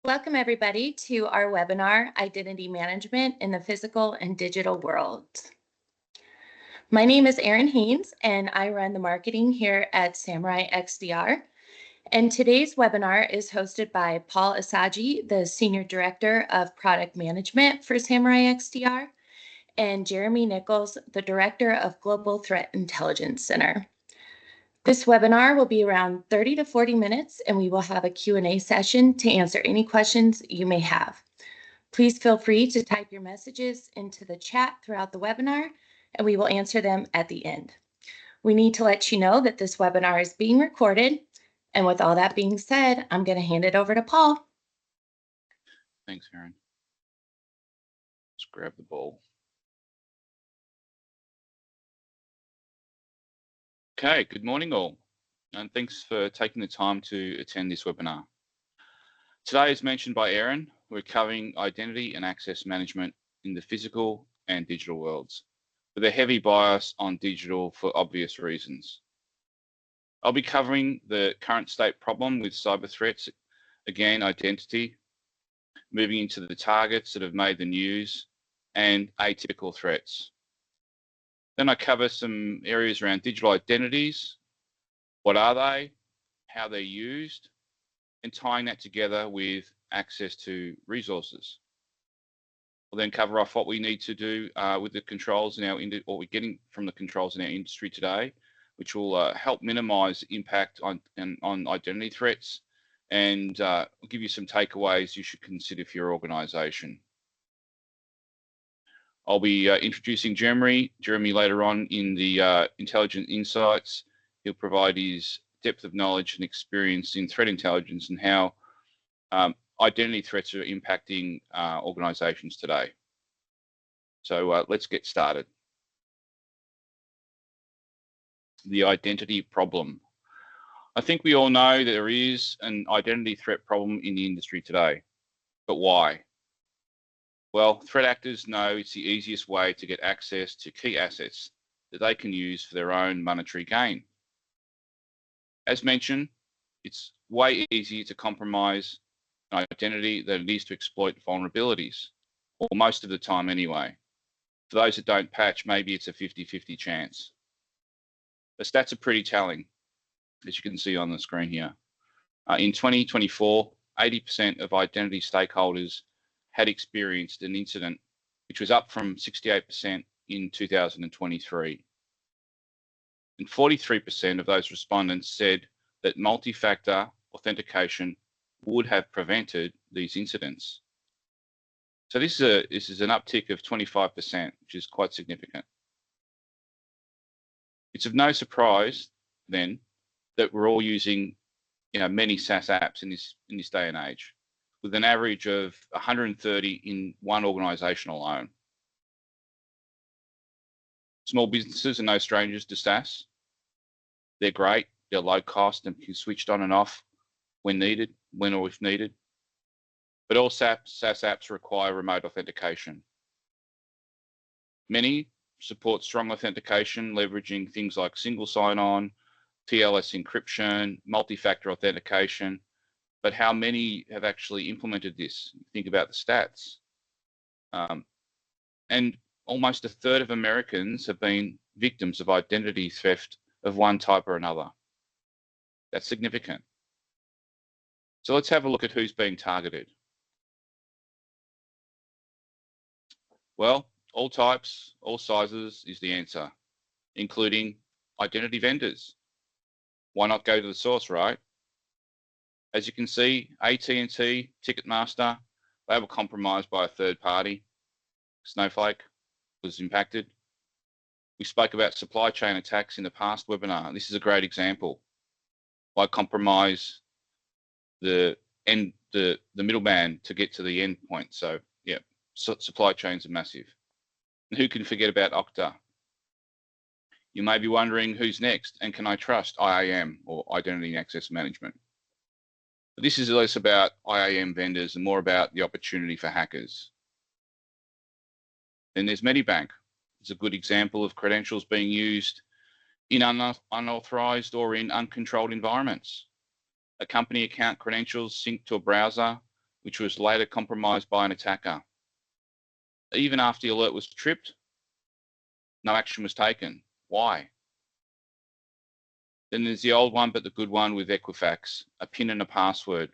Welcome, everybody, to our webinar, Identity Management in the Physical and Digital Worlds. My name is Erin Haynes, and I run the marketing here at Samurai XDR. And today's webinar is hosted by Paul Asagi, the Senior Director of Product Management for Samurai XDR, and Jeremy Nichols, the Director of Global Threat Intelligence Center. This webinar will be around 30 to 40 minutes, and we will have a Q&A session to answer any questions you may have. Please feel free to type your messages into the chat throughout the webinar, and we will answer them at the end. We need to let you know that this webinar is being recorded, and with all that being said, I'm going to hand it over to Paul. Thanks, Erin. Let's grab the ball. Okay, good morning all, and thanks for taking the time to attend this webinar. Today, as mentioned by Erin, we're covering identity and access management in the physical and digital worlds, with a heavy bias on digital for obvious reasons. I'll be covering the current state problem with cyber threats, again, identity, moving into the targets that have made the news, and atypical threats. Then I cover some areas around digital identities. What are they? How they're used, and tying that together with access to resources. We'll then cover off what we need to do with the controls in our what we're getting from the controls in our industry today, which will help minimize the impact on identity threats, and give you some takeaways you should consider for your organization. I'll be introducing Jeremy later on in the Intelligent Insights. He'll provide his depth of knowledge and experience in threat intelligence and how identity threats are impacting organizations today. So let's get started. The identity problem. I think we all know that there is an identity threat problem in the industry today, but why? Well, threat actors know it's the easiest way to get access to key assets that they can use for their own monetary gain. As mentioned, it's way easier to compromise an identity than it is to exploit vulnerabilities, or most of the time anyway. For those that don't patch, maybe it's a 50-50 chance. The stats are pretty telling, as you can see on the screen here. In 2024, 80% of identity stakeholders had experienced an incident, which was up from 68% in 2023. And 43% of those respondents said that multi-factor authentication would have prevented these incidents. So this is an uptick of 25%, which is quite significant. It's of no surprise then that we're all using, many SaaS apps in this day and age, with an average of 130 in one organization alone. Small businesses are no strangers to SaaS. They're great, they're low cost and can be switched on and off when needed, when or if needed. But all SaaS apps require remote authentication. Many support strong authentication, leveraging things like single sign-on, TLS encryption, multi-factor authentication. But how many have actually implemented this? Think about the stats. And almost a third of Americans have been victims of identity theft of one type or another. That's significant. So let's have a look at who's being targeted. Well, all types, all sizes is the answer, including identity vendors. Why not go to the source, right? As you can see, AT&T, Ticketmaster, they were compromised by a third party. Snowflake was impacted. We spoke about supply chain attacks in the past webinar. This is a great example. Why compromise the middleman to get to the end point? So yeah, supply chains are massive. And who can forget about Okta? You may be wondering who's next, and can I trust IAM, or Identity and Access Management? But this is less about IAM vendors and more about the opportunity for hackers. Then there's Medibank. It's a good example of credentials being used in unauthorized or in uncontrolled environments. A company account credentials sync to a browser which was later compromised by an attacker. Even after the alert was tripped, no action was taken. Why? Then there's the old one, but the good one with Equifax, a PIN and a password.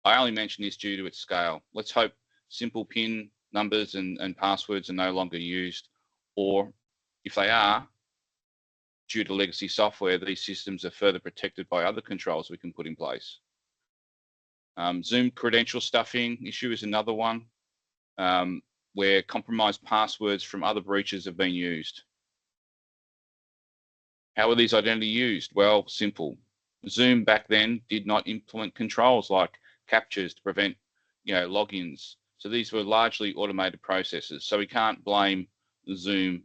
I only mention this due to its scale. Let's hope simple PIN numbers and passwords are no longer used, or if they are, due to legacy software, these systems are further protected by other controls we can put in place. Zoom credential stuffing issue is another one, where compromised passwords from other breaches have been used. How are these identities used? Well, simple. Zoom back then did not implement controls like captures to prevent, logins. So these were largely automated processes. So we can't blame Zoom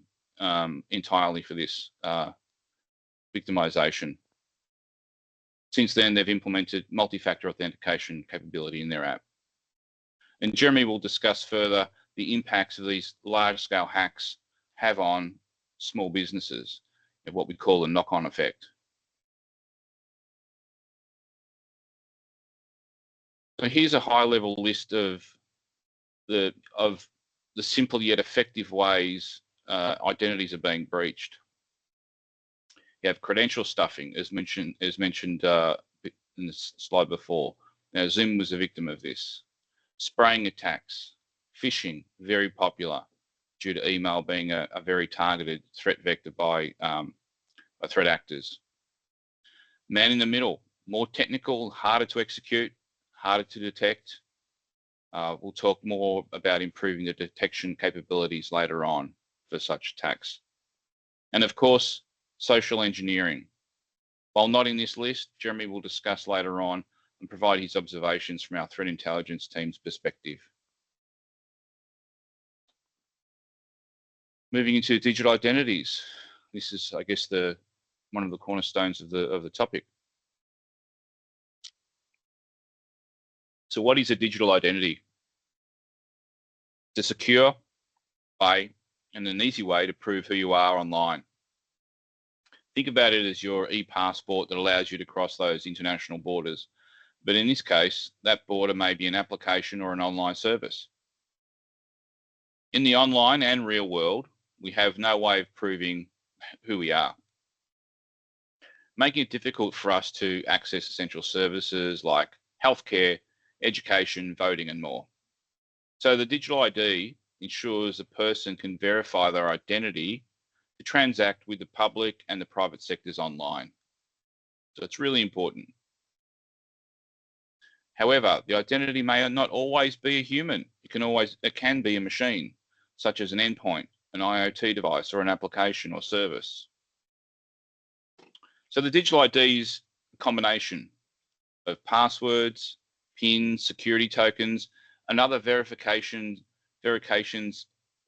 entirely for this victimization. Since then, they've implemented multi-factor authentication capability in their app. And Jeremy will discuss further the impacts of these large-scale hacks have on small businesses, and what we call a knock-on effect. So here's a high-level list of the simple yet effective ways identities are being breached. You have credential stuffing, as mentioned in the slide before. Now, Zoom was a victim of this. Spraying attacks, phishing, very popular due to email being a very targeted threat vector by threat actors. Man in the middle, more technical, harder to execute, harder to detect. We'll talk more about improving the detection capabilities later on for such attacks. And of course, social engineering. While not in this list, Jeremy will discuss later on and provide his observations from our threat intelligence team's perspective. Moving into digital identities. This is, I guess, one of the cornerstones of the topic. So what is a digital identity? It's a secure way and an easy way to prove who you are online. Think about it as your e-passport that allows you to cross those international borders. But in this case, that border may be an application or an online service. In the online and real world, we have no way of proving who we are, making it difficult for us to access essential services like healthcare, education, voting, and more. So the digital ID ensures a person can verify their identity to transact with the public and the private sectors online. So it's really important. However, the identity may not always be a human. It can be a machine, such as an endpoint, an IoT device, or an application or service. So the digital ID is a combination of passwords, PINs, security tokens, and other verifications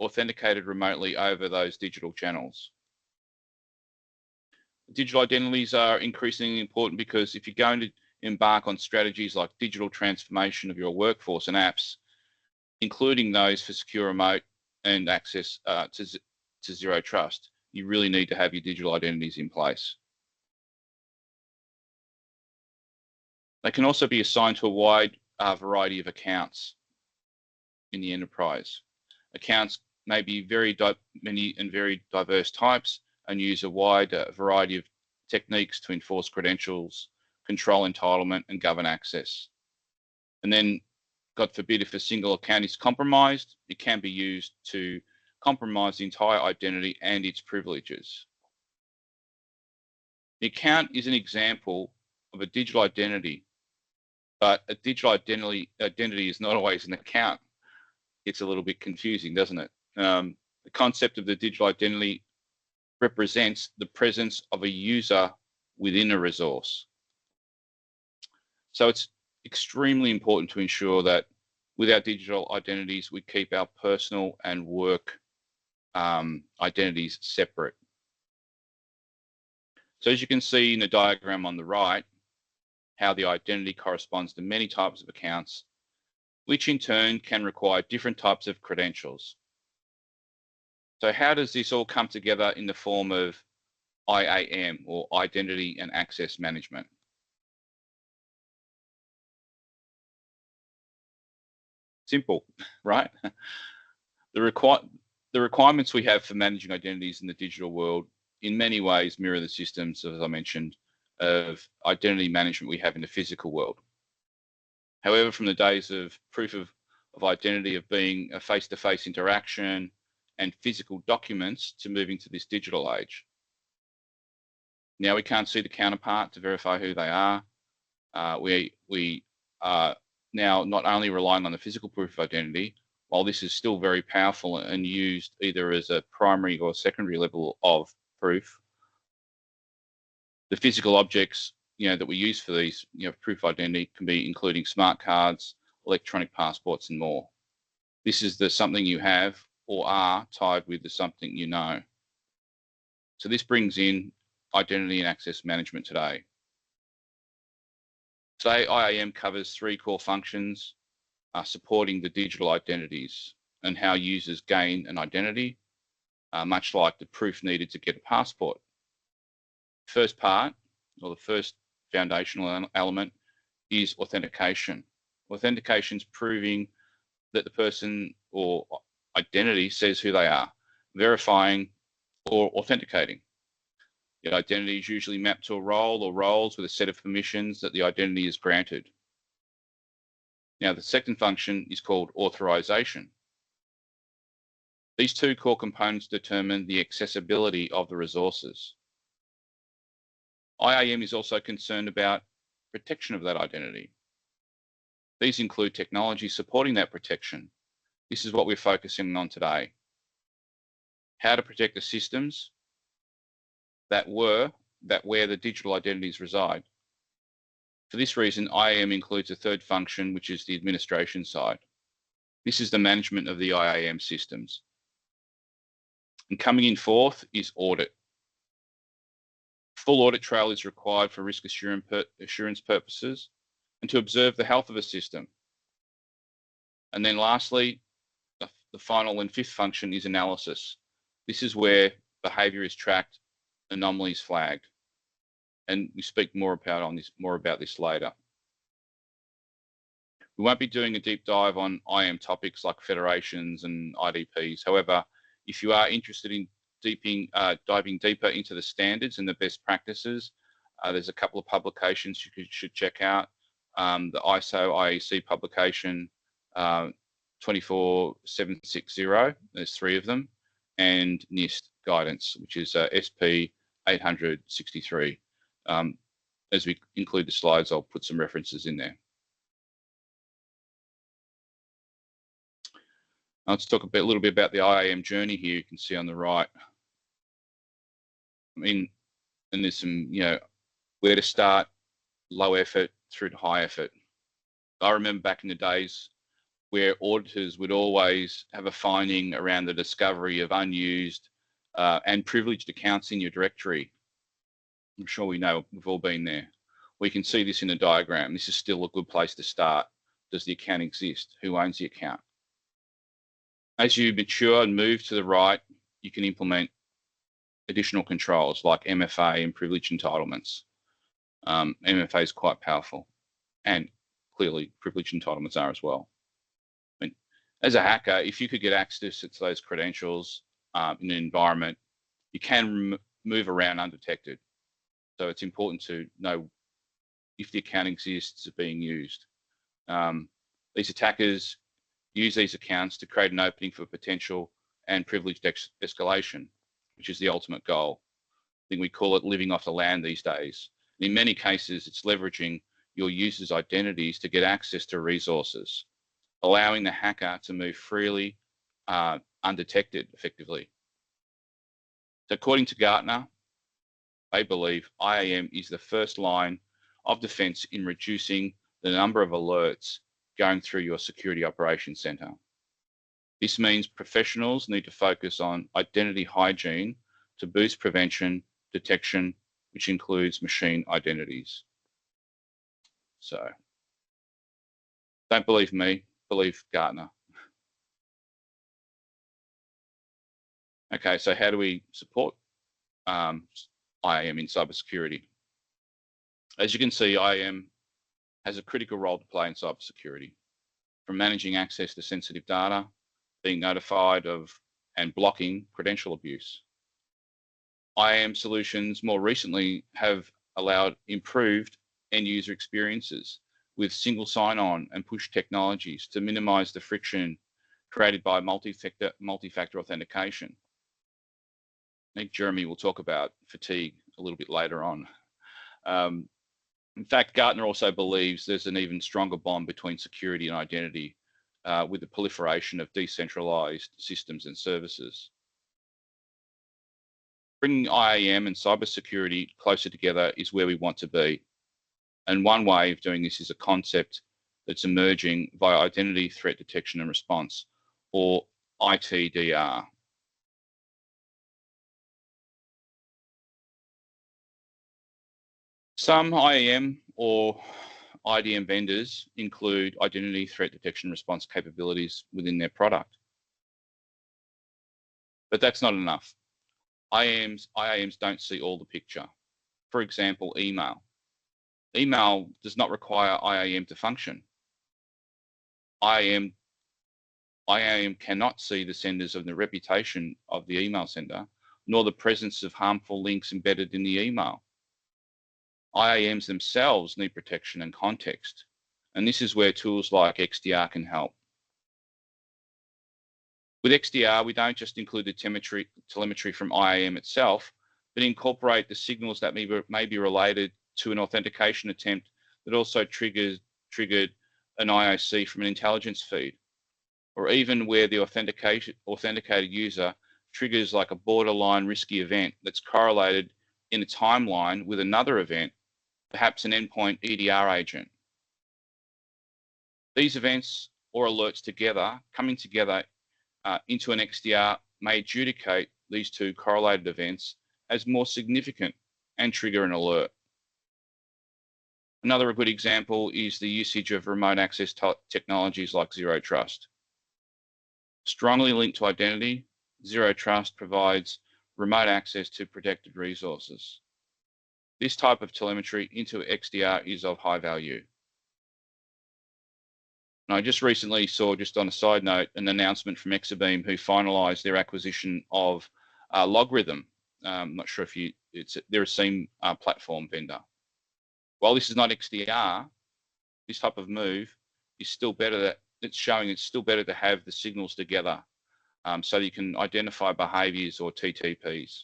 authenticated remotely over those digital channels. Digital identities are increasingly important because if you're going to embark on strategies like digital transformation of your workforce and apps, including those for secure remote and access to zero trust, you really need to have your digital identities in place. They can also be assigned to a wide variety of accounts in the enterprise. Accounts may be many and very diverse types and use a wide variety of techniques to enforce credentials, control entitlement, and govern access. And then, God forbid, if a single account is compromised, it can be used to compromise the entire identity and its privileges. The account is an example of a digital identity, but a digital identity is not always an account. It's a little bit confusing, doesn't it? The concept of the digital identity represents the presence of a user within a resource. So it's extremely important to ensure that with our digital identities, we keep our personal and work identities separate. So as you can see in the diagram on the right, how the identity corresponds to many types of accounts, which in turn can require different types of credentials. So how does this all come together in the form of IAM, or Identity and Access Management? Simple, right? The requirements we have for managing identities in the digital world in many ways mirror the systems, as I mentioned, of identity management we have in the physical world. However, from the days of proof of identity of being a face-to-face interaction and physical documents to moving to this digital age. Now we can't see the counterpart to verify who they are. We are now not only relying on the physical proof of identity, while this is still very powerful and used either as a primary or secondary level of proof, the physical objects that we use for these proof of identity can be including smart cards, electronic passports, and more. This is the something you have or are tied with the something you know. So this brings in identity and access management today. Today, IAM covers 3 core functions supporting the digital identities and how users gain an identity, much like the proof needed to get a passport. First part, or the first foundational element, is authentication. Authentication is proving that the person or identity says who they are, verifying or authenticating. The identity is usually mapped to a role or roles with a set of permissions that the identity is granted. Now, the second function is called authorization. These 2 core components determine the accessibility of the resources. IAM is also concerned about protection of that identity. These include technology supporting that protection. This is what we're focusing on today. How to protect the systems that where the digital identities reside. For this reason, IAM includes a third function, which is the administration side. This is the management of the IAM systems. And coming in fourth is audit. Full audit trail is required for risk assurance purposes and to observe the health of a system. And then lastly, the final and fifth function is analysis. This is where behavior is tracked, anomalies flagged. And we speak more about this later. We won't be doing a deep dive on IAM topics like federations and IDPs. However, if you are interested in diving deeper into the standards and the best practices, there's a couple of publications you should check out. The ISO IEC publication 24760, there's 3 of them, and NIST guidance, which is SP 863. As we include the slides, I'll put some references in there. Let's talk a little bit about the IAM journey here. You can see on the right. And there's some, where to start, low effort through to high effort. I remember back in the days where auditors would always have a finding around the discovery of unused and privileged accounts in your directory. I'm sure we've all been there. We can see this in the diagram. This is still a good place to start. Does the account exist? Who owns the account? As you mature and move to the right, you can implement additional controls like MFA and privilege entitlements. MFA is quite powerful, and clearly privilege entitlements are as well. I mean, as a hacker, if you could get access to those credentials in an environment, you can move around undetected. So it's important to know if the account exists, it's being used. These attackers use these accounts to create an opening for potential and privileged escalation, which is the ultimate goal. I think we call it living off the land these days. In many cases, it's leveraging your users' identities to get access to resources, allowing the hacker to move freely, undetected, effectively. So according to Gartner, they believe IAM is the first line of defense in reducing the number of alerts going through your security operations center. This means professionals need to focus on identity hygiene to boost prevention, detection, which includes machine identities. So don't believe me, believe Gartner. Okay, so how do we support IAM in cybersecurity? As you can see, IAM has a critical role to play in cybersecurity. from managing access to sensitive data, being notified of and blocking credential abuse. IAM solutions more recently have allowed improved end user experiences with single sign-on and push technologies to minimize the friction created by multi-factor authentication. I think Jeremy will talk about fatigue a little bit later on. In fact, Gartner also believes there's an even stronger bond between security and identity with the proliferation of decentralized systems and services. Bringing IAM and cybersecurity closer together is where we want to be. And one way of doing this is a concept that's emerging via identity threat detection and response, or ITDR. Some IAM or IDM vendors include identity threat detection response capabilities within their product. But that's not enough. IAMs don't see all the picture. For example, email. Email does not require IAM to function. IAM cannot see the senders of the reputation of the email sender, nor the presence of harmful links embedded in the email. IAMs themselves need protection and context, and this is where tools like XDR can help. With XDR, we don't just include the telemetry from IAM itself, but incorporate the signals that may be related to an authentication attempt that also triggered an IOC from an intelligence feed, or even where the authenticated user triggers like a borderline risky event that's correlated in a timeline with another event, perhaps an endpoint EDR agent. These events or alerts together, coming together into an XDR, may adjudicate these two correlated events as more significant and trigger an alert. Another good example is the usage of remote access technologies like Zero Trust. Strongly linked to identity, Zero Trust provides remote access to protected resources. This type of telemetry into XDR is of high value. And I just recently saw, just on a side note, an announcement from Exabeam who finalized their acquisition of Logarithm. I'm not sure if they're a SIEM platform vendor. While this is not XDR, this type of move is still better. It's showing it's still better to have the signals together so that you can identify behaviors or TTPs.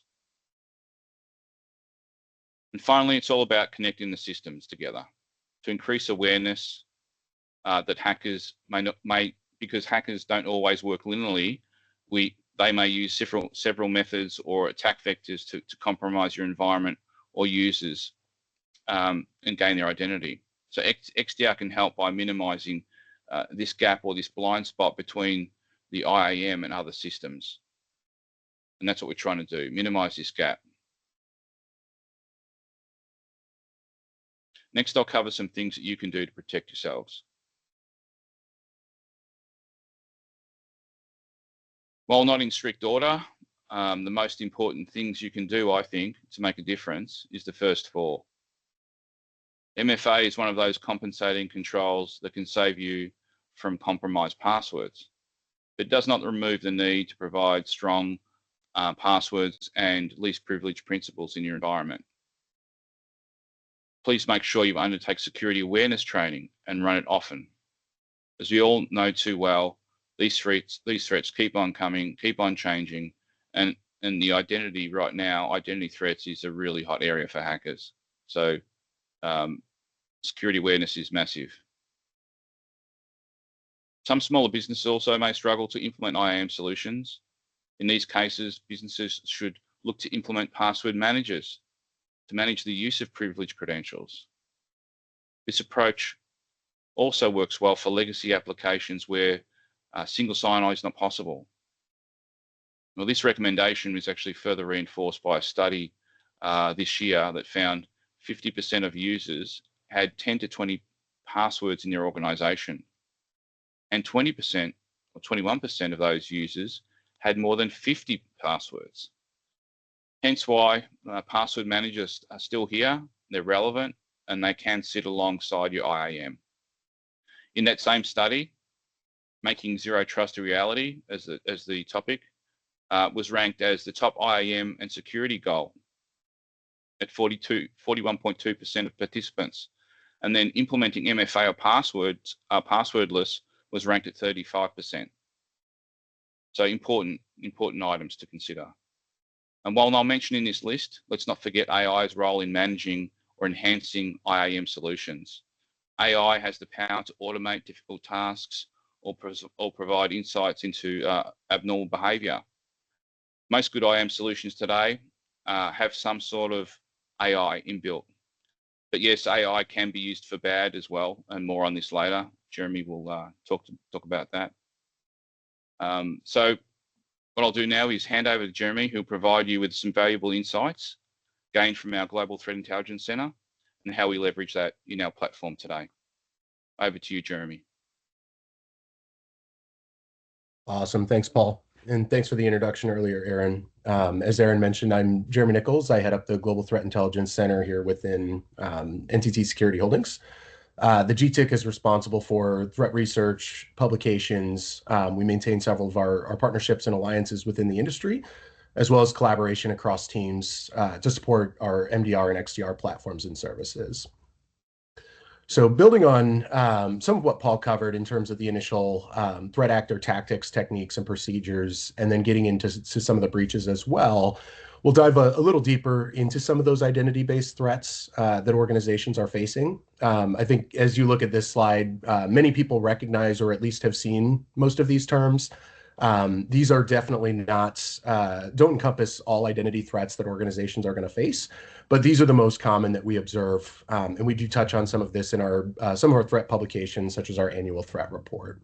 And finally, it's all about connecting the systems together to increase awareness that hackers because hackers don't always work linearly, they may use several methods or attack vectors to compromise your environment or users and gain their identity. So XDR can help by minimizing this gap or this blind spot between the IAM and other systems. And that's what we're trying to do, minimize this gap. Next, I'll cover some things that you can do to protect yourselves. While not in strict order, the most important things you can do, I think, to make a difference is the first four. MFA is one of those compensating controls that can save you from compromised passwords. It does not remove the need to provide strong passwords and least privilege principles in your environment. Please make sure you undertake security awareness training and run it often. As we all know too well, these threats keep on coming, keep on changing, and the identity right now, identity threats is a really hot area for hackers. So security awareness is massive. Some smaller businesses also may struggle to implement IAM solutions. In these cases, businesses should look to implement password managers to manage the use of privileged credentials. This approach also works well for legacy applications where single sign-on is not possible. Well, this recommendation is actually further reinforced by a study this year that found 50% of users had 10 to 20 passwords in their organization, and 20% or 21% of those users had more than 50 passwords. Hence why password managers are still here, they're relevant, and they can sit alongside your IAM. In that same study, making zero trust a reality as the topic, was ranked as the top IAM and security goal at 41.2% of participants. And then implementing MFA or passwordless was ranked at 35%. So important items to consider. And while not mentioned in this list, let's not forget AI's role in managing or enhancing IAM solutions. AI has the power to automate difficult tasks or provide insights into abnormal behavior. Most good IAM solutions today have some sort of AI inbuilt. But yes, AI can be used for bad as well, and more on this later. Jeremy will talk about that. So what I'll do now is hand over to Jeremy, who'll provide you with some valuable insights gained from our Global Threat Intelligence Center and how we leverage that in our platform today. Over to you, Jeremy. Awesome. Thanks, Paul. And thanks for the introduction earlier, Aaron. As Aaron mentioned, I'm Jeremy Nichols. I head up the Global Threat Intelligence Center here within NTT Security Holdings. The GTIC is responsible for threat research, publications. We maintain several of our partnerships and alliances within the industry, as well as collaboration across teams to support our MDR and XDR platforms and services. So building on some of what Paul covered in terms of the initial threat actor tactics, techniques, and procedures, and then getting into some of the breaches as well, we'll dive a little deeper into some of those identity-based threats that organizations are facing. I think as you look at this slide, many people recognize or at least have seen most of these terms. These are definitely don't encompass all identity threats that organizations are going to face, but these are the most common that we observe. And we do touch on some of this in some of our threat publications, such as our annual threat report.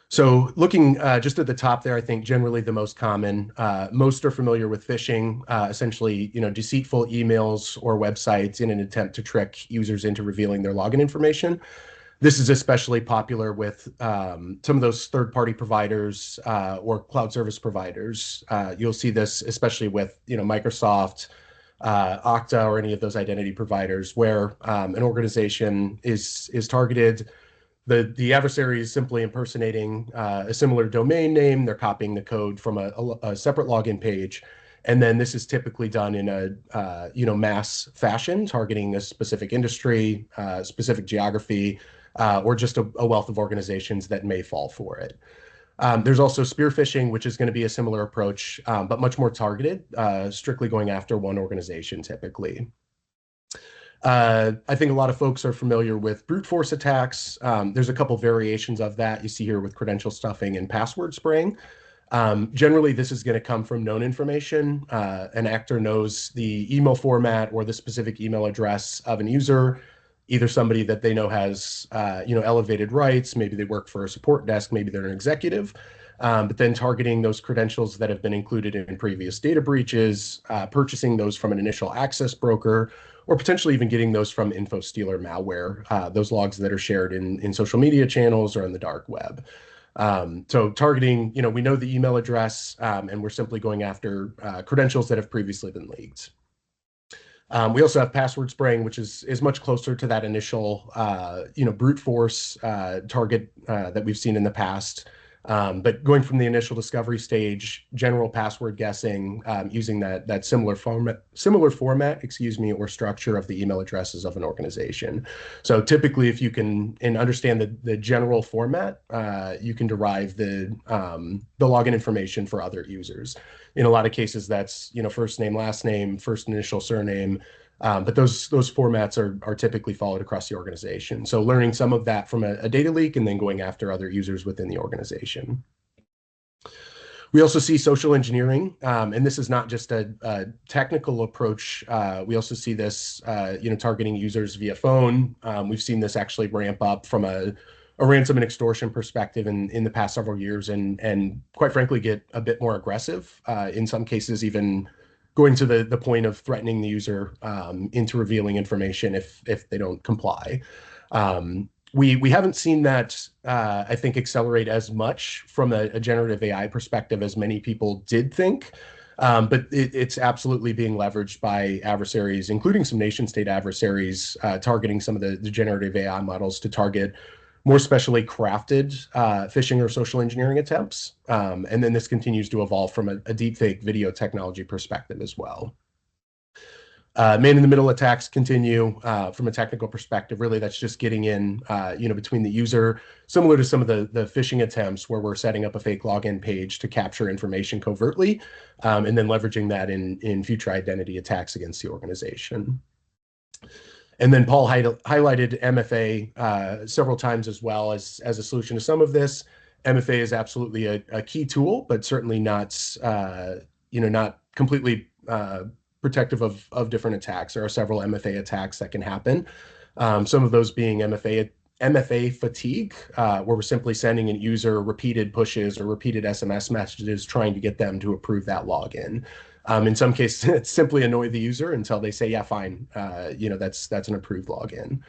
So looking just at the top there, I think generally the most common, most are familiar with phishing, essentially, deceitful emails or websites in an attempt to trick users into revealing their login information. This is especially popular with some of those third-party providers or cloud service providers. You'll see this especially with Microsoft, Okta, or any of those identity providers, where an organization is targeted. The adversary is simply impersonating a similar domain name. They're copying the code from a separate login page. And then this is typically done in a mass fashion, targeting a specific industry, specific geography, or just a wealth of organizations that may fall for it. There's also spear phishing, which is going to be a similar approach, but much more targeted, strictly going after one organization typically. I think a lot of folks are familiar with brute force attacks. There's a couple variations of that you see here with credential stuffing and password spraying. Generally, this is going to come from known information. An actor knows the email format or the specific email address of an user, either somebody that they know has elevated rights, maybe they work for a support desk, maybe they're an executive, but then targeting those credentials that have been included in previous data breaches, purchasing those from an initial access broker, or potentially even getting those from InfoStealer malware, those logs that are shared in social media channels or on the dark web. So targeting, we know the email address, and we're simply going after credentials that have previously been leaked. We also have password spraying, which is much closer to that initial, brute force target that we've seen in the past. But going from the initial discovery stage, general password guessing, using that similar format, or structure of the email addresses of an organization. So typically, if you can understand the general format, you can derive the login information for other users. In a lot of cases, that's first name, last name, first initial, surname. But those formats are typically followed across the organization. So learning some of that from a data leak and then going after other users within the organization. We also see social engineering, and this is not just a technical approach. We also see this, targeting users via phone. We've seen this actually ramp up from a ransom and extortion perspective in the past several years, and quite frankly get a bit more aggressive. In some cases, even going to the point of threatening the user into revealing information if they don't comply. We haven't seen that, I think, accelerate as much from a generative AI perspective as many people did think. But it's absolutely being leveraged by adversaries, including some nation state adversaries, targeting some of the generative AI models to target more specially crafted phishing or social engineering attempts. And then this continues to evolve from a deepfake video technology perspective as well. Man-in-the-middle attacks continue from a technical perspective. Really, that's just getting in, between the user, similar to some of the phishing attempts where we're setting up a fake login page to capture information covertly, and then leveraging that in future identity attacks against the organization. And then Paul highlighted MFA several times as well as a solution to some of this. MFA is absolutely a key tool, but certainly not completely protective of different attacks. There are several MFA attacks that can happen. Some of those being MFA fatigue, where we're simply sending a user repeated pushes or repeated SMS messages trying to get them to approve that login. In some cases, it's simply annoy the user until they say, yeah, fine, that's an approved login.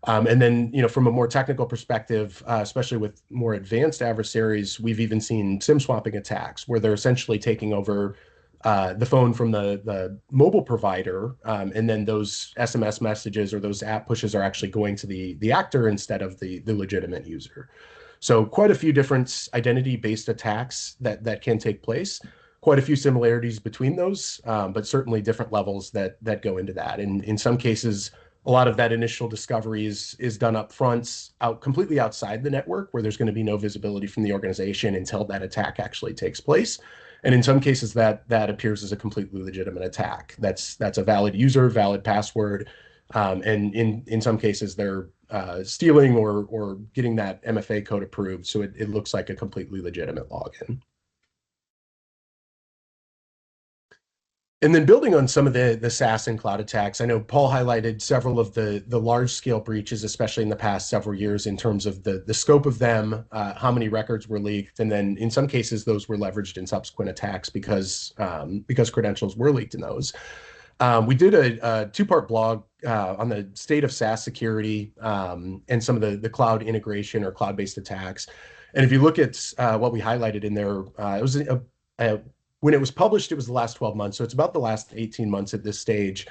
And then, from a more technical perspective, especially with more advanced adversaries, we've even seen SIM swapping attacks where they're essentially taking over the phone from the mobile provider, and then those SMS messages or those app pushes are actually going to the actor instead of the legitimate user. So quite a few different identity-based attacks that can take place. Quite a few similarities between those, but certainly different levels that go into that. And in some cases, a lot of that initial discovery is done up front, completely outside the network, where there's going to be no visibility from the organization until that attack actually takes place. And in some cases, that appears as a completely legitimate attack. That's a valid user, valid password, and in some cases they're stealing or getting that MFA code approved, so it looks like a completely legitimate login. And then building on some of the SaaS and cloud attacks, I know Paul highlighted several of the large-scale breaches, especially in the past several years, in terms of the scope of them, how many records were leaked, and then in some cases those were leveraged in subsequent attacks because credentials were leaked in those. We did a two-part blog on the state of SaaS security and some of the cloud integration or cloud-based attacks. And if you look at what we highlighted in there, it was when it was published, it was the last 12 months. So it's about the last 18 months at this stage.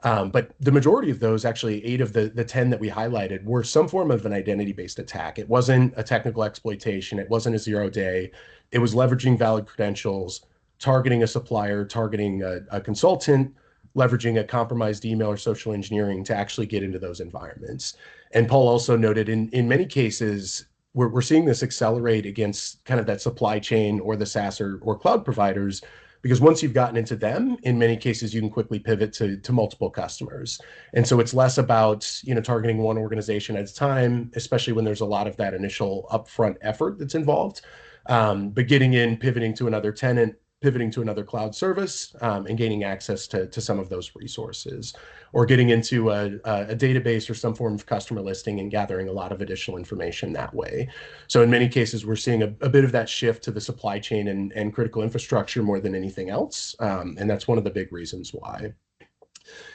But the majority of those, actually 8 of the 10 that we highlighted, were some form of an identity-based attack. It wasn't a technical exploitation. It wasn't a 0-day. It was leveraging valid credentials, targeting a supplier, targeting a consultant, leveraging a compromised email or social engineering to actually get into those environments. And Paul also noted in many cases, we're seeing this accelerate against kind of that supply chain or the SaaS or cloud providers, because once you've gotten into them, in many cases, you can quickly pivot to multiple customers. And so it's less about, targeting one organization at a time, especially when there's a lot of that initial upfront effort that's involved. But getting in, pivoting to another tenant, pivoting to another cloud service, and gaining access to some of those resources, or getting into a database or some form of customer listing and gathering a lot of additional information that way. So in many cases, we're seeing a bit of that shift to the supply chain and critical infrastructure more than anything else. And that's one of the big reasons why.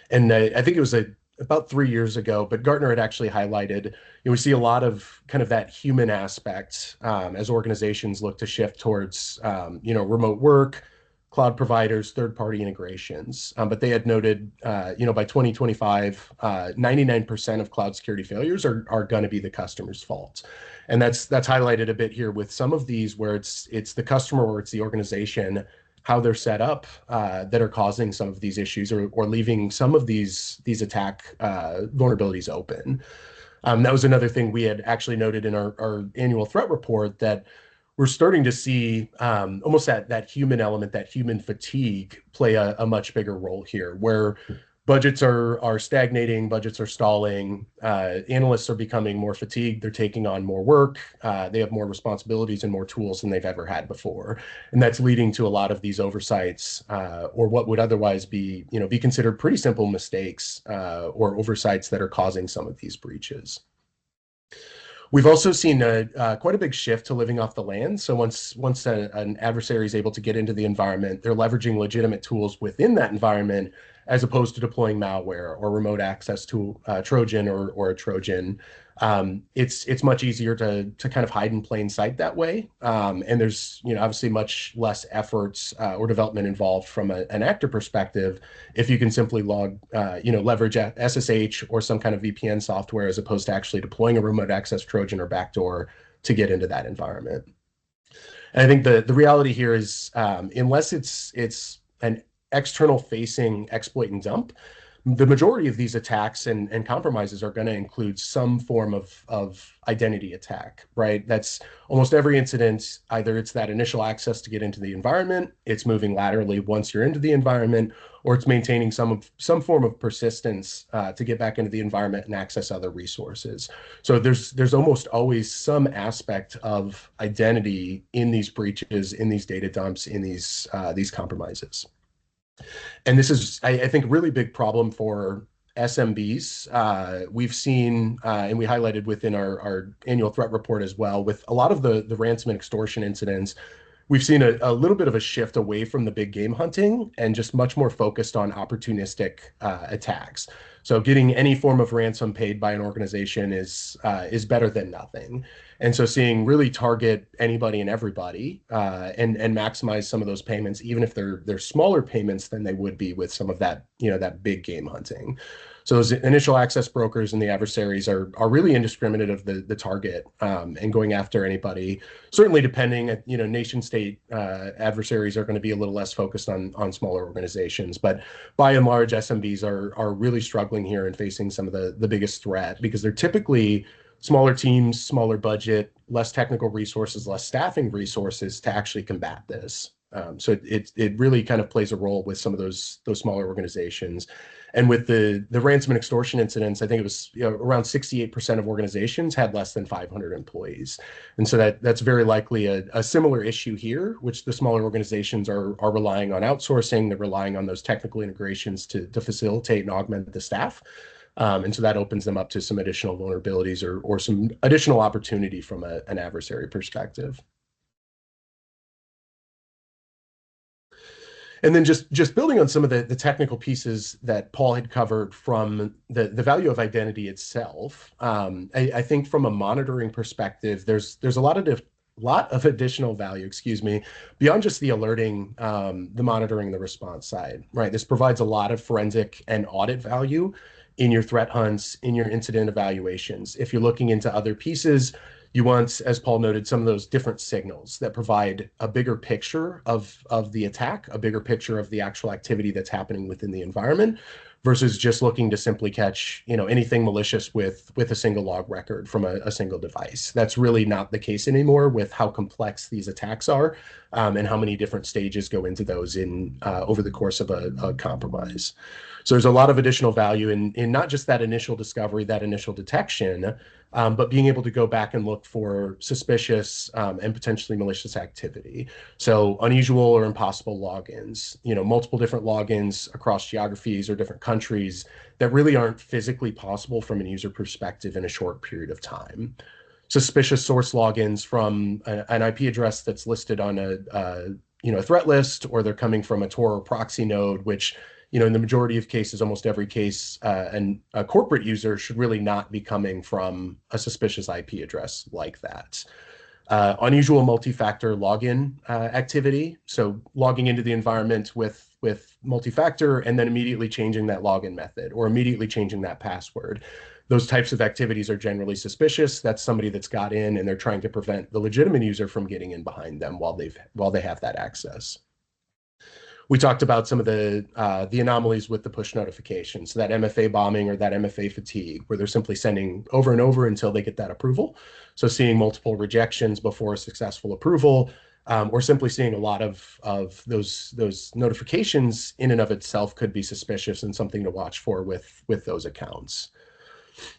And I think it was about 3 years ago, but Gartner had actually highlighted, we see a lot of kind of that human aspect as organizations look to shift towards, remote work, cloud providers, third-party integrations. But they had noted, by 2025, 99% of cloud security failures are going to be the customer's fault. And that's highlighted a bit here with some of these where it's the customer or it's the organization, how they're set up that are causing some of these issues or leaving some of these attack vulnerabilities open. That was another thing we had actually noted in our annual threat report, that we're starting to see almost that human element, that human fatigue play a much bigger role here, where budgets are stagnating, budgets are stalling, analysts are becoming more fatigued, they're taking on more work, they have more responsibilities and more tools than they've ever had before. And that's leading to a lot of these oversights, or what would otherwise be considered pretty simple mistakes, or oversights that are causing some of these breaches. We've also seen quite a big shift to living off the land. So once an adversary is able to get into the environment, they're leveraging legitimate tools within that environment, as opposed to deploying malware or remote access to a Trojan or a Trojan. It's much easier to kind of hide in plain sight that way. And there's, obviously much less efforts or development involved from an actor perspective if you can simply leverage SSH or some kind of VPN software as opposed to actually deploying a remote access Trojan or backdoor to get into that environment. And I think the reality here is, unless it's an external facing exploit and dump, the majority of these attacks and compromises are going to include some form of identity attack, right? That's almost every incident. Either it's that initial access to get into the environment, it's moving laterally once you're into the environment, or it's maintaining some form of persistence to get back into the environment and access other resources. So there's almost always some aspect of identity in these breaches, in these data dumps, in these compromises. And this is, I think, a really big problem for SMBs. We've seen, and we highlighted within our annual threat report as well, with a lot of the ransom and extortion incidents, we've seen a little bit of a shift away from the big game hunting and just much more focused on opportunistic attacks. So getting any form of ransom paid by an organization is better than nothing. And so seeing really target anybody and everybody and maximize some of those payments, even if they're smaller payments than they would be with some of that, that big game hunting. So those initial access brokers and the adversaries are really indiscriminate of the target and going after anybody. Certainly, depending, nation state adversaries are going to be a little less focused on smaller organizations, but by and large, SMBs are really struggling here and facing some of the biggest threat because they're typically smaller teams, smaller budget, less technical resources, less staffing resources to actually combat this. So it really kind of plays a role with some of those smaller organizations. And with the ransom and extortion incidents, I think it was around 68% of organizations had less than 500 employees. And so that's very likely a similar issue here, which the smaller organizations are relying on outsourcing. They're relying on those technical integrations to facilitate and augment the staff. And so that opens them up to some additional vulnerabilities or some additional opportunity from an adversary perspective. And then just building on some of the technical pieces that Paul had covered from the value of identity itself, I think from a monitoring perspective, there's a lot of additional value, beyond just the alerting, the monitoring, the response side, right? This provides a lot of forensic and audit value in your threat hunts, in your incident evaluations. If you're looking into other pieces, you want, as Paul noted, some of those different signals that provide a bigger picture of the attack, a bigger picture of the actual activity that's happening within the environment, versus just looking to simply catch, anything malicious with a single log record from a single device. That's really not the case anymore with how complex these attacks are and how many different stages go into those over the course of a compromise. So there's a lot of additional value in not just that initial discovery, that initial detection, but being able to go back and look for suspicious and potentially malicious activity. So unusual or impossible logins, multiple different logins across geographies or different countries that really aren't physically possible from a user perspective in a short period of time. Suspicious source logins from an IP address that's listed on a threat list, or they're coming from a Tor or proxy node, which in the majority of cases, almost every case, and a corporate user should really not be coming from a suspicious IP address like that. Unusual multi-factor login activity. So logging into the environment with multi-factor and then immediately changing that login method or immediately changing that password. Those types of activities are generally suspicious. That's somebody that's got in and they're trying to prevent the legitimate user from getting in behind them while they have that access. We talked about some of the anomalies with the push notifications, so that MFA bombing or that MFA fatigue, where they're simply sending over and over until they get that approval. So seeing multiple rejections before a successful approval, or simply seeing a lot of those notifications in and of itself could be suspicious and something to watch for with those accounts.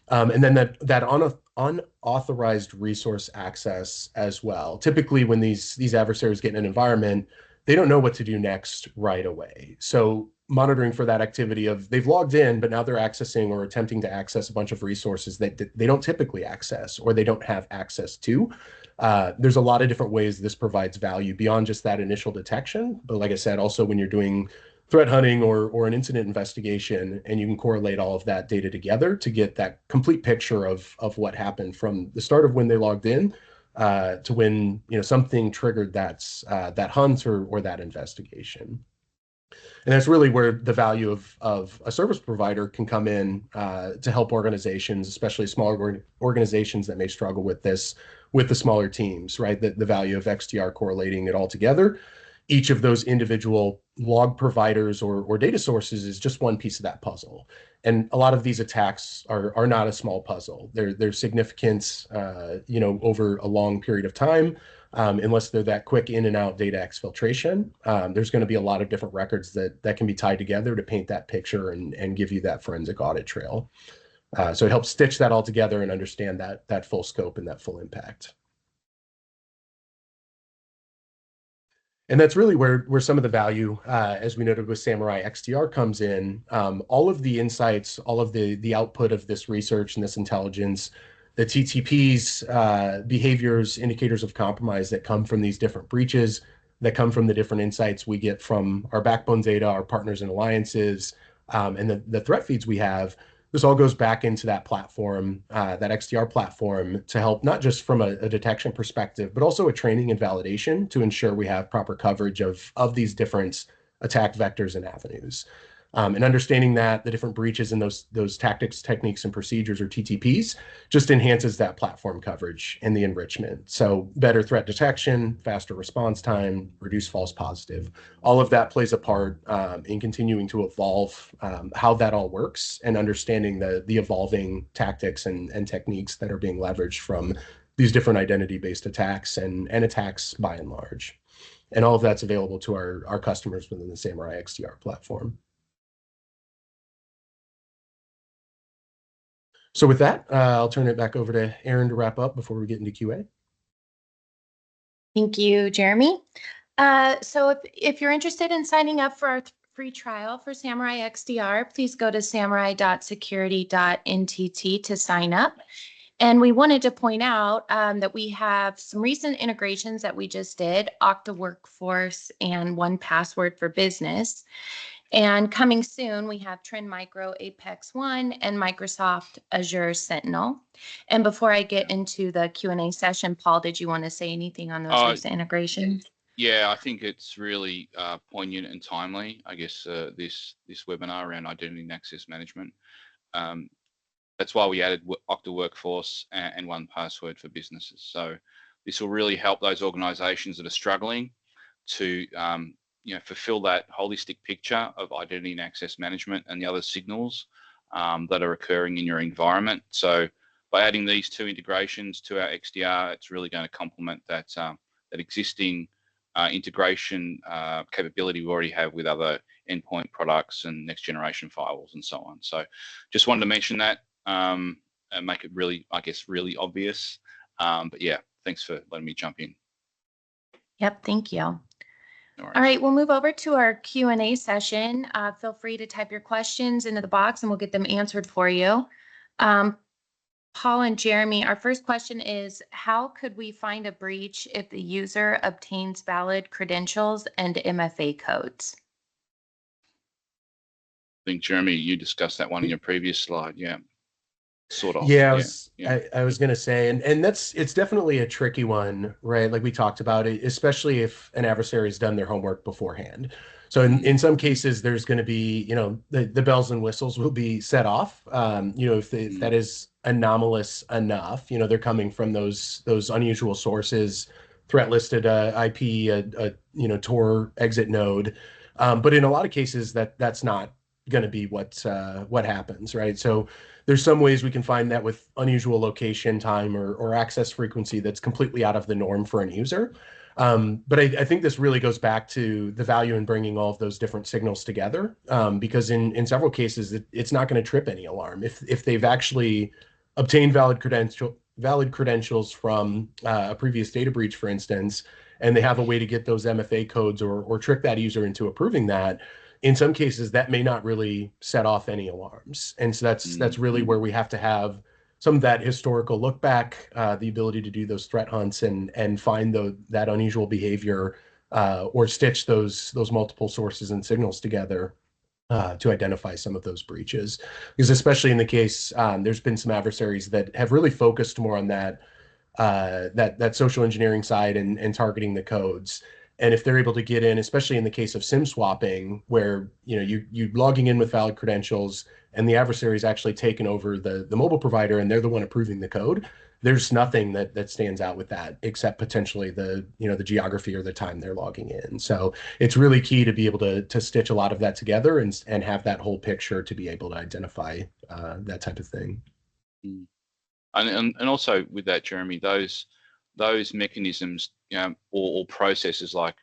And then that unauthorized resource access as well. Typically, when these adversaries get in an environment, they don't know what to do next right away. So monitoring for that activity of they've logged in, but now they're accessing or attempting to access a bunch of resources that they don't typically access or they don't have access to. There's a lot of different ways this provides value beyond just that initial detection. But like I said, also when you're doing threat hunting or an incident investigation, and you can correlate all of that data together to get that complete picture of what happened from the start of when they logged in to when something triggered that hunt or that investigation. And that's really where the value of a service provider can come in to help organizations, especially smaller organizations that may struggle with this with the smaller teams, right? The value of XDR correlating it all together. Each of those individual log providers or data sources is just one piece of that puzzle. And a lot of these attacks are not a small puzzle. They're significant, over a long period of time. Unless they're that quick in and out data exfiltration, there's going to be a lot of different records that can be tied together to paint that picture and give you that forensic audit trail. So it helps stitch that all together and understand that full scope and that full impact. And that's really where some of the value, as we noted with Samurai XDR, comes in. All of the insights, all of the output of this research and this intelligence, the TTPs, behaviors, indicators of compromise that come from these different breaches, that come from the different insights we get from our backbone data, our partners and alliances, and the threat feeds we have. This all goes back into that platform, that XDR platform, to help not just from a detection perspective, but also a training and validation to ensure we have proper coverage of these different attack vectors and avenues. And understanding that the different breaches and those tactics, techniques, and procedures, or TTPs, just enhances that platform coverage and the enrichment. So better threat detection, faster response time, reduced false positive. All of that plays a part in continuing to evolve how that all works and understanding the evolving tactics and techniques that are being leveraged from these different identity-based attacks and attacks by and large. And all of that's available to our customers within the Samurai XDR platform. So with that, I'll turn it back over to Erin to wrap up before we get into QA. Thank you, Jeremy. So if you're interested in signing up for our free trial for Samurai XDR, please go to samurai.security.ntt to sign up. And we wanted to point out that we have some recent integrations that we just did, Okta Workforce and 1Password for Business. And coming soon, we have Trend Micro Apex One and Microsoft Azure Sentinel. And before I get into the Q&A session, Paul, did you want to say anything on those recent integrations? Yeah, I think it's really poignant and timely. I guess this webinar around identity and access management. That's why we added Okta Workforce and 1Password for businesses. So this will really help those organizations that are struggling to fulfill that holistic picture of identity and access management and the other signals that are occurring in your environment. So by adding these two integrations to our XDR, it's really going to complement that existing integration capability we already have with other endpoint products and next generation firewalls and so on. So just wanted to mention that and make it really, I guess, really obvious. But yeah, thanks for letting me jump in. Yep, thank you. All right, we'll move over to our Q&A session. Feel free to type your questions into the box and we'll get them answered for you. Paul and Jeremy, our first question is, how could we find a breach if the user obtains valid credentials and MFA codes? I think, Jeremy, you discussed that one in your previous slide. Yeah. Sort of. Yeah, I was going to say, and it's definitely a tricky one, right? Like we talked about it, especially if an adversary has done their homework beforehand. So in some cases, there's going to be, the bells and whistles will be set off. If that is anomalous enough, they're coming from those unusual sources, threat listed IP, Tor exit node. But in a lot of cases, that's not going to be what happens, right? So there's some ways we can find that with unusual location, time, or access frequency that's completely out of the norm for an user. But I think this really goes back to the value in bringing all of those different signals together, because in several cases, it's not going to trip any alarm. If they've actually obtained valid credentials from a previous data breach, for instance, and they have a way to get those MFA codes or trick that user into approving that, in some cases, that may not really set off any alarms. And so that's really where we have to have some of that historical look back, the ability to do those threat hunts and find that unusual behavior or stitch those multiple sources and signals together to identify some of those breaches. Because especially in the case, there's been some adversaries that have really focused more on that social engineering side and targeting the codes. And if they're able to get in, especially in the case of SIM swapping, where you logging in with valid credentials and the adversary is actually taken over the mobile provider and they're the one approving the code, there's nothing that stands out with that except potentially the geography or the time they're logging in. So it's really key to be able to stitch a lot of that together and have that whole picture to be able to identify that type of thing. Mm. And also with that, Jeremy, those mechanisms, or processes like,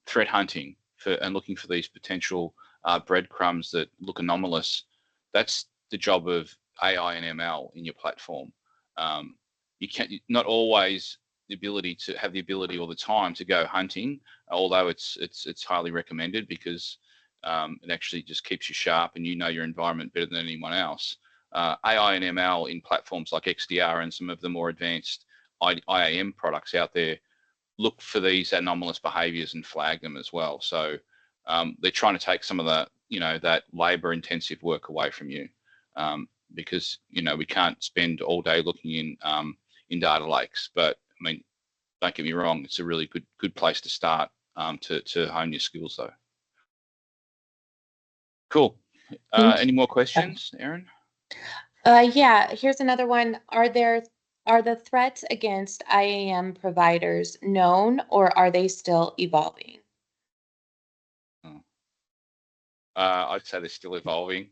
threat hunting and looking for these potential breadcrumbs that look anomalous. That's the job of AI and ML in your platform. You can't, not always the ability to have the ability all the time to go hunting, although it's highly recommended because it actually just keeps you sharp and your environment better than anyone else. AI and ML in platforms like XDR and some of the more advanced IAM products out there look for these anomalous behaviors and flag them as well. So they're trying to take some of the, that labor intensive work away from you, because, we can't spend all day looking in data lakes. But I mean, don't get me wrong, it's a really good place to start to hone your skills though. Cool. Any more questions, Erin? Yeah, here's another one. Are the threats against IAM providers known, or are they still evolving? I'd say they're still evolving.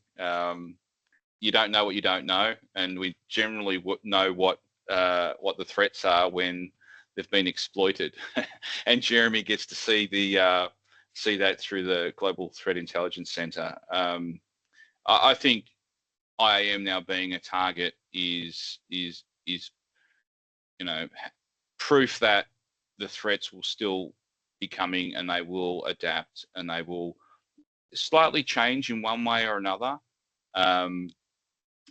You don't know what you don't know, and we generally know what the threats are when they've been exploited. And Jeremy gets to see that through the Global Threat Intelligence Center. I think IAM now being a target is proof that the threats will still be coming, and they will adapt, and they will slightly change in one way or another.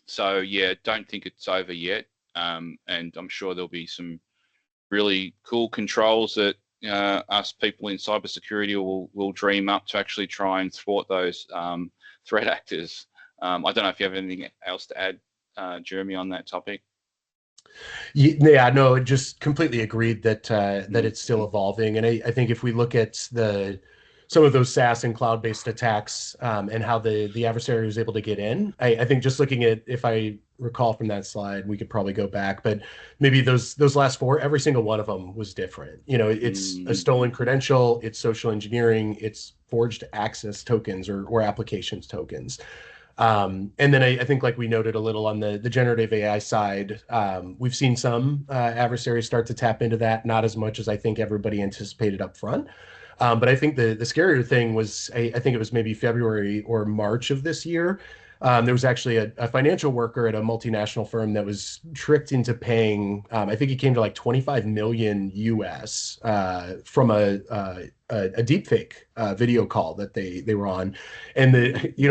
So yeah, don't think it's over yet. And I'm sure there'll be some really cool controls that us people in cybersecurity will dream up to actually try and thwart those threat actors. I don't know if you have anything else to add, Jeremy, on that topic. Yeah, no, just completely agreed that it's still evolving. And I think if we look at some of those SaaS and cloud-based attacks and how the adversary was able to get in, I think just looking at, if I recall from that slide, we could probably go back, but maybe those last four, every single one of them was different. It's a stolen credential, it's social engineering, it's forged access tokens or applications tokens. And then I think, like we noted a little on the generative AI side, we've seen some adversaries start to tap into that, not as much as I think everybody anticipated up front. But I think the scarier thing was, I think it was maybe February or March of this year. There was actually a financial worker at a multinational firm that was tricked into paying, I think it came to like 25 million US from a deepfake video call that they were on. And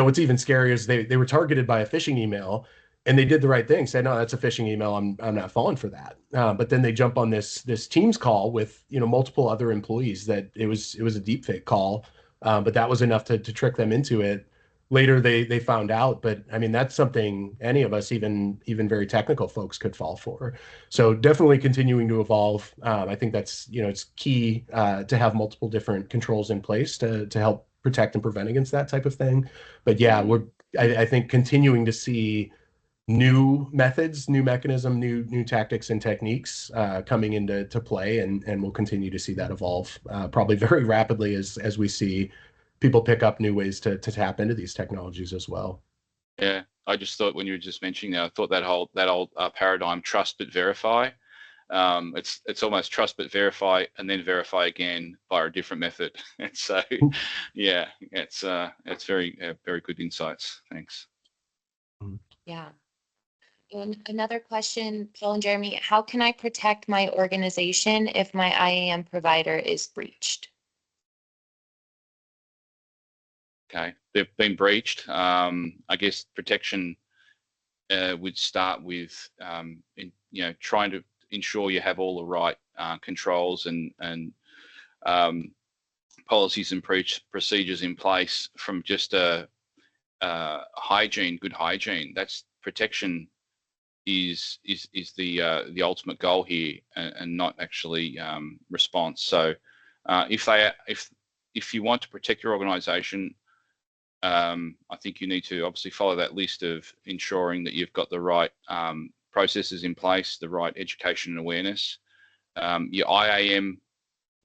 what's even scarier is they were targeted by a phishing email, and they did the right thing, said, no, that's a phishing email, I'm not falling for that. But then they jump on this Teams call with multiple other employees that it was a deepfake call, but that was enough to trick them into it. Later they found out, but I mean, that's something any of us, even very technical folks, could fall for. So definitely continuing to evolve. I think that's it's key to have multiple different controls in place to help protect and prevent against that type of thing. But yeah, I think continuing to see new methods, new mechanism, new tactics and techniques coming into play, and we'll continue to see that evolve probably very rapidly as we see people pick up new ways to tap into these technologies as well. Yeah, I just thought when you were just mentioning that, I thought that old paradigm, trust but verify. It's almost trust but verify and then verify again by a different method. And so, yeah, it's very good insights. Thanks. Yeah. And another question, Paul and Jeremy, how can I protect my organization if my IAM provider is breached? Okay, they've been breached. I guess protection would start with trying to ensure you have all the right controls and policies and procedures in place from just a hygiene, good hygiene. That's protection is the ultimate goal here, and not actually response. So if you want to protect your organization, I think you need to obviously follow that list of ensuring that you've got the right processes in place, the right education and awareness. Your IAM,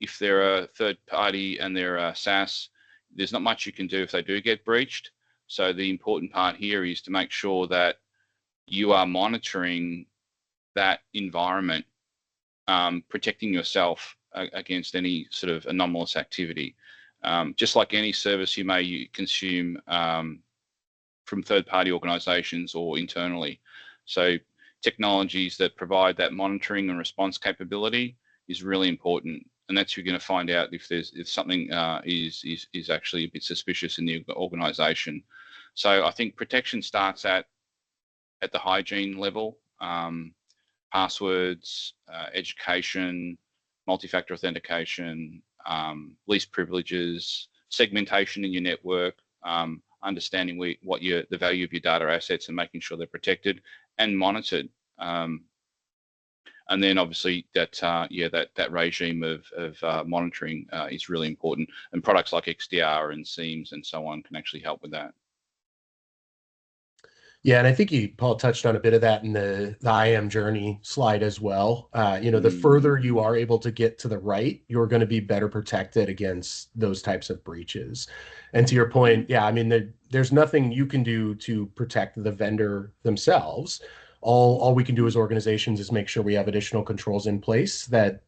if they're a third party and they're a SaaS, there's not much you can do if they do get breached. So the important part here is to make sure that you are monitoring that environment, protecting yourself against any sort of anomalous activity. Just like any service you may consume from third-party organizations or internally. So technologies that provide that monitoring and response capability is really important. And that's you're going to find out if something is actually a bit suspicious in the organization. So I think protection starts at the hygiene level, passwords, education, multi-factor authentication, least privileges, segmentation in your network, understanding the value of your data assets and making sure they're protected and monitored. And then obviously that regime of monitoring is really important, and products like XDR and SIEMs and so on can actually help with that. Yeah, and I think Paul touched on a bit of that in the IAM journey slide as well. The further you are able to get to the right, you're going to be better protected against those types of breaches. And to your point, yeah, I mean, there's nothing you can do to protect the vendor themselves. All we can do as organizations is make sure we have additional controls in place that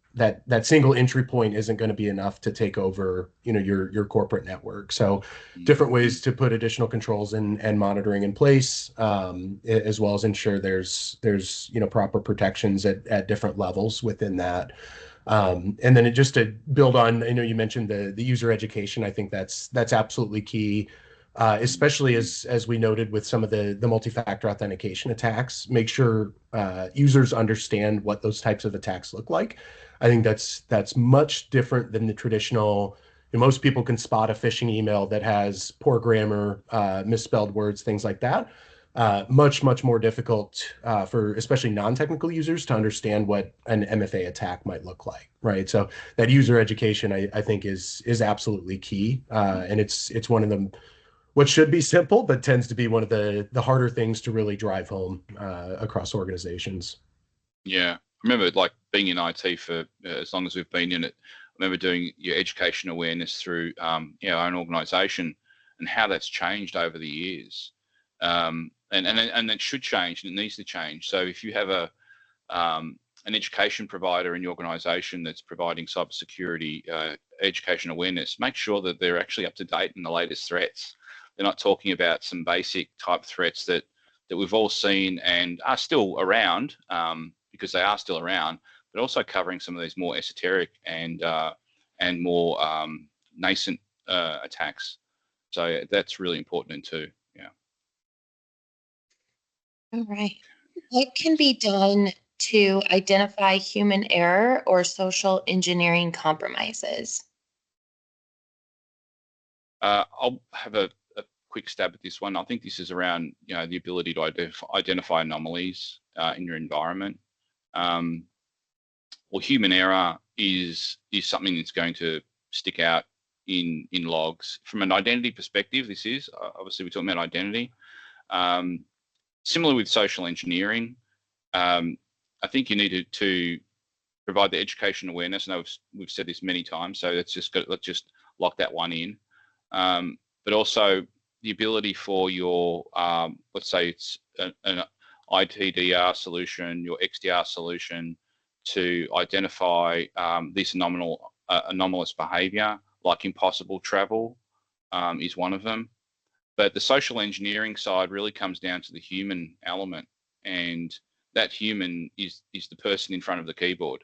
single entry point isn't going to be enough to take over, your corporate network. So different ways to put additional controls and monitoring in place, as well as ensure there's proper protections at different levels within that. And then just to build on, I know you mentioned the user education. I think that's absolutely key. Especially as we noted with some of the multi-factor authentication attacks, make sure users understand what those types of attacks look like. I think that's much different than the traditional. Most people can spot a phishing email that has poor grammar, misspelled words, things like that. Much more difficult for especially non-technical users to understand what an MFA attack might look like, right? So that user education, I think, is absolutely key, and it's one of them. What should be simple, but tends to be one of the harder things to really drive home across organizations. Yeah, I remember like being in IT for as long as we've been in it. I remember doing your education awareness through our own organisation, and how that's changed over the years. And it should change, and it needs to change. So if you have an education provider in your organisation that's providing cybersecurity education awareness, make sure that they're actually up to date in the latest threats. They're not talking about some basic type threats that we've all seen and are still around, because they are still around, but also covering some of these more esoteric and more nascent attacks. So that's really important too. Yeah. All right. What can be done to identify human error or social engineering compromises? I'll have a quick stab at this one. I think this is around the ability to identify anomalies in your environment. Well, human error is something that's going to stick out in logs. From an identity perspective, this is obviously we're talking about identity. Similar with social engineering, I think you needed to provide the education awareness. And we've said this many times, so let's just lock that one in. But also the ability for your, let's say it's an ITDR solution, your XDR solution, to identify this anomalous behavior, like impossible travel is one of them. But the social engineering side really comes down to the human element, and that human is the person in front of the keyboard.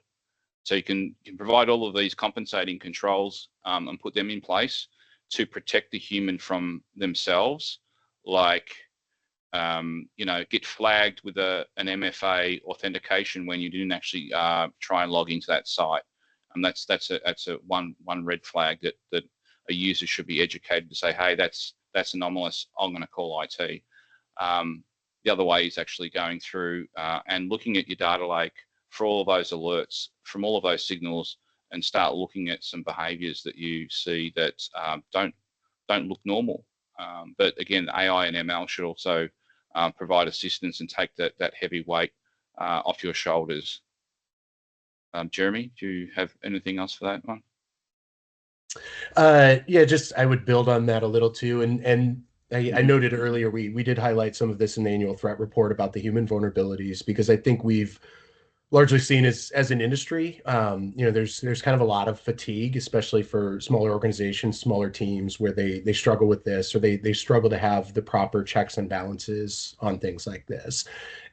So you can provide all of these compensating controls and put them in place to protect the human from themselves, like get flagged with an MFA authentication when you didn't actually try and log into that site. And that's a one red flag that a user should be educated to say, hey, that's anomalous. I'm going to call IT. The other way is actually going through and looking at your data lake for all of those alerts from all of those signals, and start looking at some behaviours that you see that don't look normal. But again, AI and ML should also provide assistance and take that heavy weight off your shoulders. Jeremy, do you have anything else for that one? Yeah, just I would build on that a little too. And I noted earlier we did highlight some of this in the annual threat report about the human vulnerabilities, because I think we've largely seen as an industry, there's kind of a lot of fatigue, especially for smaller organizations, smaller teams, where they struggle with this, or they struggle to have the proper checks and balances on things like this.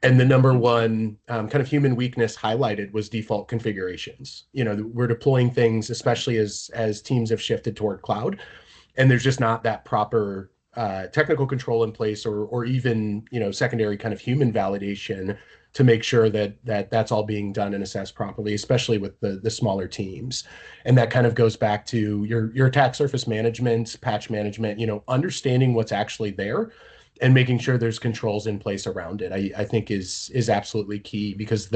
And the number one kind of human weakness highlighted was default configurations. We're deploying things, especially as teams have shifted toward cloud, and there's just not that proper technical control in place, or even secondary kind of human validation to make sure that's all being done and assessed properly, especially with the smaller teams. And that kind of goes back to your attack surface management, patch management, understanding what's actually there and making sure there's controls in place around it. I think is absolutely key, because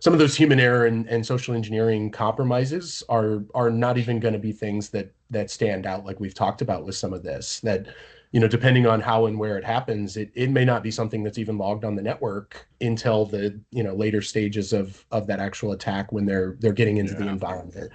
some of those human error and social engineering compromises are not even going to be things that stand out, like we've talked about with some of this, that depending on how and where it happens, it may not be something that's even logged on the network until the later stages of that actual attack, when they're getting into the environment.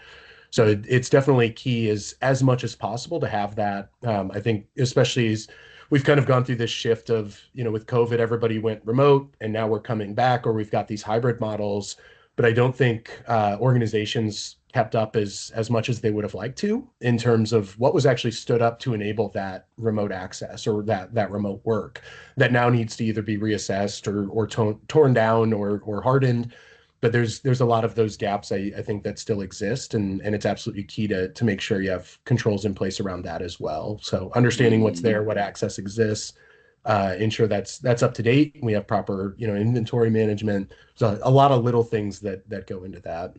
So it's definitely key, as much as possible, to have that. I think especially as we've kind of gone through this shift of, with COVID, everybody went remote, and now we're coming back, or we've got these hybrid models. But I don't think organizations kept up as much as they would have liked to, in terms of what was actually stood up to enable that remote access, or that remote work, that now needs to either be reassessed or torn down or hardened. But there's a lot of those gaps, I think, that still exist, and it's absolutely key to make sure you have controls in place around that as well. So understanding what's there, what access exists, ensure that's up to date. We have proper inventory management. So a lot of little things that go into that.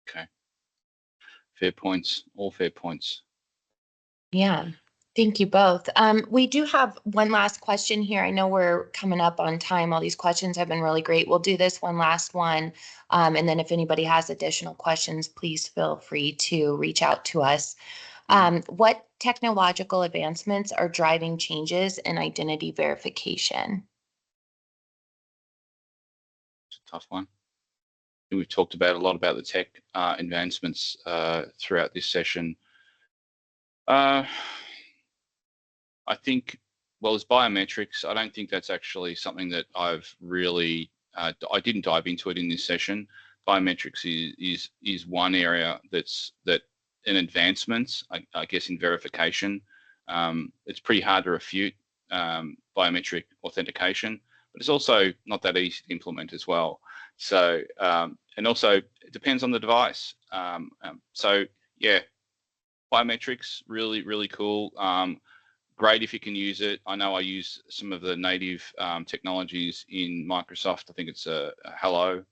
Okay. Fair points. All fair points. Yeah. Thank you both. We do have one last question here. I know we're coming up on time. All these questions have been really great. We'll do this one last one. And then if anybody has additional questions, please feel free to reach out to us. What technological advancements are driving changes in identity verification? It's a tough one. We've talked about a lot about the tech advancements throughout this session. I think, well, as biometrics, I don't think that's actually something that I've really, I didn't dive into it in this session. Biometrics is one area that an advancement, I guess, in verification. It's pretty hard to refute biometric authentication, but it's also not that easy to implement as well. So, and also it depends on the device. So yeah, biometrics, really, really cool. Great if you can use it. I know I use some of the native technologies in Microsoft. I think it's a Hello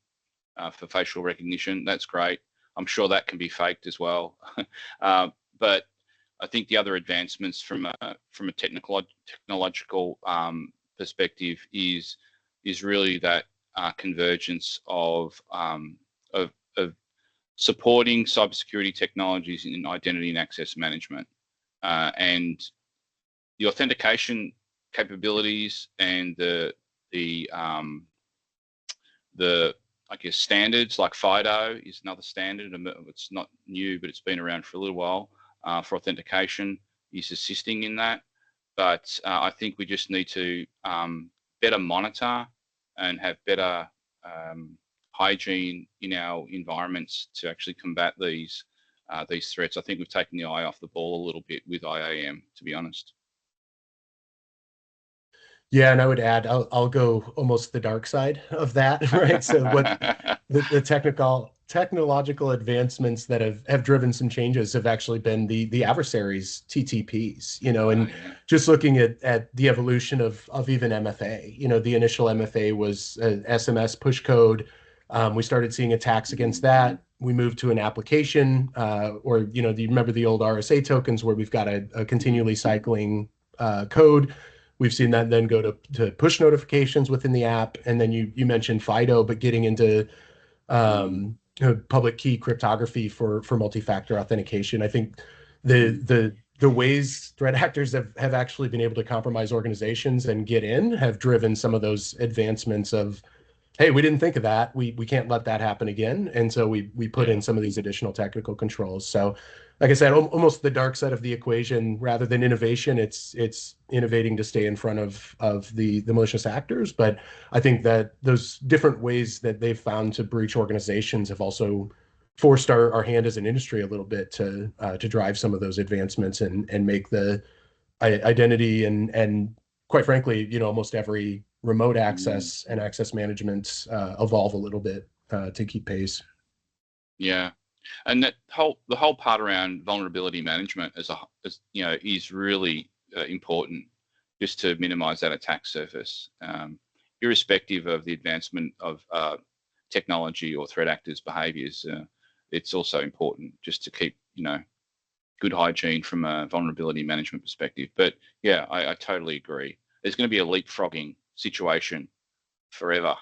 for facial recognition. That's great. I'm sure that can be faked as well. But I think the other advancements from a technological perspective is really that convergence of supporting cybersecurity technologies in identity and access management, and the authentication capabilities, and the I guess standards like FIDO is another standard. It's not new, but it's been around for a little while for authentication, is assisting in that. But I think we just need to better monitor and have better hygiene in our environments to actually combat these threats. I think we've taken the eye off the ball a little bit with IAM, to be honest. Yeah, and I would add, I'll go almost the dark side of that, right? So what the technological advancements that have driven some changes have actually been the adversaries' TTPs, and just looking at the evolution of even MFA. The initial MFA was SMS push code. We started seeing attacks against that. We moved to an application, or, do you remember the old RSA tokens where we've got a continually cycling code? We've seen that then go to push notifications within the app. And then you mentioned FIDO, but getting into public key cryptography for multi-factor authentication. I think the ways threat actors have actually been able to compromise organizations and get in have driven some of those advancements of, hey, we didn't think of that. We can't let that happen again. And so we put in some of these additional technical controls. So like I said, almost the dark side of the equation, rather than innovation, it's innovating to stay in front of the malicious actors. But I think that those different ways that they've found to breach organizations have also forced our hand as an industry a little bit to drive some of those advancements and make the identity and quite frankly, almost every remote access and access management evolve a little bit to keep pace. Yeah. And the whole part around vulnerability management is really important, just to minimize that attack surface, irrespective of the advancement of technology or threat actors' behaviors. It's also important just to keep good hygiene from a vulnerability management perspective. But yeah, I totally agree. There's going to be a leapfrogging situation forever.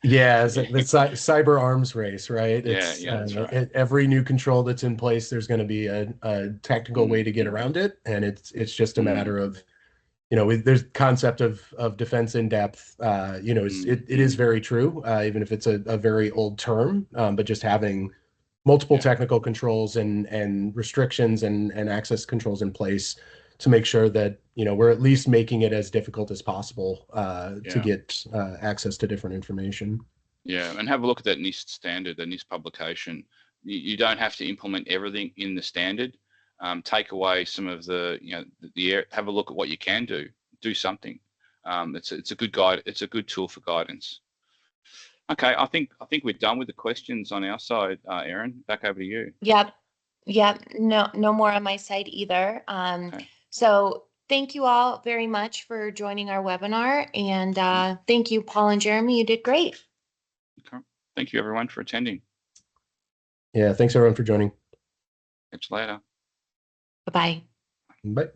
Yeah, it's the cyber arms race, right? That's right. Every new control that's in place, there's going to be a technical way to get around it, and it's just a matter of, there's concept of defense in depth. It is very true, even if it's a very old term, but just having multiple technical controls and restrictions and access controls in place to make sure that we're at least making it as difficult as possible to get access to different information. Yeah, and have a look at that NIST standard, the NIST publication. You don't have to implement everything in the standard. Take away some of have a look at what you can do something. It's a good guide. It's a good tool for guidance. Okay, I think we're done with the questions on our side. Erin, back over to you. Yep. No more on my side either. Okay. So thank you all very much for joining our webinar, and thank you, Paul and Jeremy. You did great. Okay. Thank you, everyone, for attending. Yeah, thanks everyone for joining. Catch you later. Bye-bye. Bye.